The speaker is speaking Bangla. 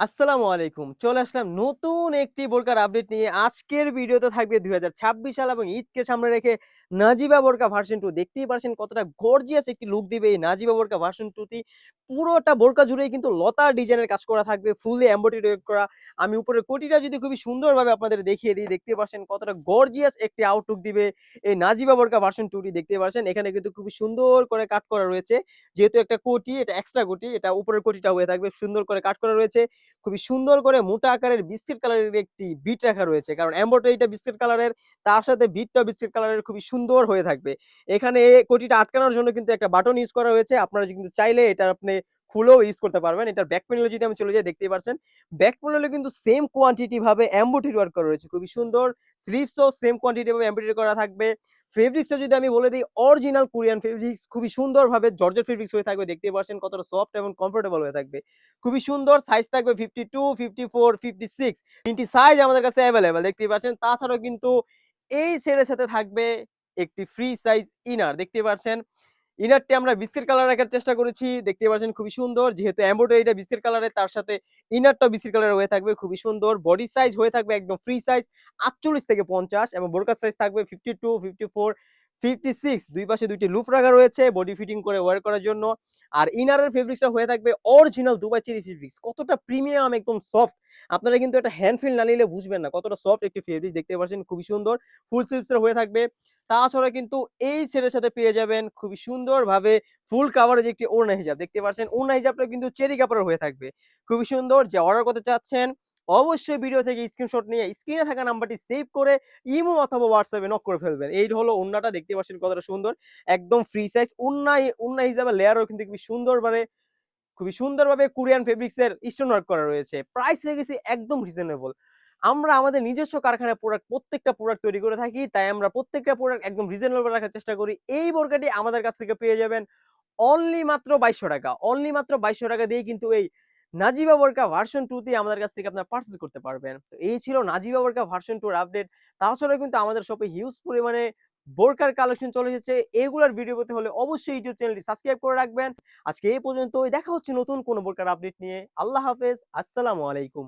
আসসালামু আলাইকুম। চলে আসলাম নতুন একটি বোরকার আপডেট নিয়ে। আজকের ভিডিওতে থাকবে ২০২৬ সাল এবং ঈদকে সামনে রেখে নাজিবা বোরকা ভার্সন 2 দেখতেই পারছেন কতটা গর্জিয়াস একটি লুক দিবে এই নাজিবা বোরকা ভার্সন 2 টি। পুরোটা বোরকা জুড়েই কিন্তু লতার ডিজাইনের কাজ করা থাকবে, ফুললি এমব্রয়ডারি ওয়ার্ক করা। আমি উপরের কোটিটা যদি খুবই সুন্দরভাবে আপনাদের দেখিয়ে দিই, দেখতে পারছেন কতটা গর্জিয়াস একটি আউটলুক দিবে এই নাজিবা বোরকা ভার্সন 2 টি দেখতে পারছেন। এখানে কিন্তু খুবই সুন্দর করে কাট করা রয়েছে। যেহেতু একটা কোটি, এটা এক্সট্রা কোটি, এটা উপরের কোটিটা হয়ে থাকবে। সুন্দর করে কাট করা রয়েছে। খুবই সুন্দর করে মোটা আকারের বিস্কিট কালারের একটি বিট রাখা রয়েছে। কারণ এমব্রয়ডারিটা বিস্কিট কালারের, তার সাথে বিটটা বিস্কিট কালারের খুবই সুন্দর হয়ে থাকবে। এখানে কোটিটা আটকানোর জন্য কিন্তু একটা বাটন ইউজ করা হয়েছে। আপনারা কিন্তু চাইলে এটা আপনি খুলেও ইউজ করতে পারবেন। এটার ব্যাক প্যানেলে যদি আমি চলে যাই, দেখতেই পারছেন। ব্যাক প্যানেলে কিন্তু সেম কোয়ান্টিটি ভাবে এমব্রয়ডারি ওয়ার্ক করা রয়েছে। খুবই সুন্দর। স্লিভসও সেম কোয়ান্টিটি ভাবে এমব্রয়ডারি করা থাকবে। ফেব্রিক্সটা যদি আমি বলে দেই, অরিজিনাল কোরিয়ান ফেব্রিক্স, খুবই সুন্দরভাবে জর্জেট ফেব্রিক্স হয়ে থাকবে। দেখতেই পারছেন কতটা সফট এবং কমফোর্টেবল হয়ে থাকবে। খুবই সুন্দর। সাইজ থাকবে 52, 54, 56, তিনটি সাইজ আমাদের কাছে অ্যাভেলেবল দেখতেই পাচ্ছেন। তাছাড়াও কিন্তু এই সেটের সাথে থাকবে একটি ফ্রি সাইজ ইনার, দেখতেই পাচ্ছেন। ইনারটি আমরা বিস্কিট কালার রাখার চেষ্টা করেছি, দেখতেই পাচ্ছেন খুবই সুন্দর। যেহেতু এমব্রয়ডারিটা বিস্কিট কালারের, তার সাথে ইনারটাও বিস্কিট কালারের হয়ে থাকবে, খুবই সুন্দর। বডি সাইজ হয়ে থাকবে একদম ফ্রি সাইজ 48 থেকে 50 এবং বোরকার সাইজ থাকবে 52, 54, 56। দুই পাশে দুইটি লুপ রাখা রয়েছে বডি ফিটিং করে ওয়্যার করার জন্য। আর ইনারের ফেব্রিক্সটা হয়ে থাকবে অরিজিনাল দুবাই চেরি ফেব্রিক্স। কতটা প্রিমিয়াম, একদম সফট। আপনারা কিন্তু এটা হ্যান্ড ফিল না নিলে বুঝবেন না কতটা সফট একটি ফেব্রিক। দেখতে পাচ্ছেন খুবই সুন্দর। ফুল স্লিভস এর হয়ে থাকবে। তাছাড়া কিন্তু এই সেটের সাথে পেয়ে যাবেন খুবই সুন্দরভাবে ফুল কাভারেজ একটি ওড়না হিজাব। দেখতে পাচ্ছেন ওড়না হিজাবটা কিন্তু চেরি কাপড়ের হয়ে থাকবে। খুবই সুন্দর। যে অর্ডার করতে চাচ্ছেন, অবশ্যই ভিডিও থেকে স্ক্রিনশট নিয়ে স্ক্রিনে থাকা নাম্বারটি সেভ করে ইমো অথবা হোয়াটসঅ্যাপে নক করে ফেলবেন। এই হলো ওড়নাটা, দেখতে পাচ্ছেন কতটা সুন্দর। একদম ফ্রি সাইজ ওড়না হিসাবে লেয়ারও কিন্তু খুবই সুন্দরভাবে কোরিয়ান ফেব্রিক্স এর স্টোন ওয়ার্ক করা রয়েছে। প্রাইস রেখেছি একদম রিজনেবল। আমরা আমাদের নিজস্ব কারখানায় প্রত্যেকটা প্রোডাক্ট তৈরি করে থাকি। তাই আমরা প্রত্যেকটা প্রোডাক্ট একদম রিজনেবল রাখার চেষ্টা করি। এই বোরকাটি আমাদের কাছ থেকে পেয়ে যাবেন অনলি মাত্র ৳২২০০। অনলি মাত্র ৳২২০০ দিয়ে কিন্তু এই নাজিবা বোরকা ভার্সন 2 টি আমাদের কাছ থেকে আপনারা পারচেজ করতে পারবেন। তো এই ছিল নাজিবা বোরকা ভার্সন 2 এর আপডেট। তাছাড়াও কিন্তু আমাদের শপে হিউজ পরিমাণে বোরকার কালেকশন চলে এসেছে। এগুলার ভিডিও পেতে হলে অবশ্যই ইউটিউব চ্যানেলটি সাবস্ক্রাইব করে রাখবেন। আজকে এই পর্যন্তই। দেখা হচ্ছে নতুন কোনো বোরকার আপডেট নিয়ে। আল্লাহ হাফেজ। আসসালামু আলাইকুম।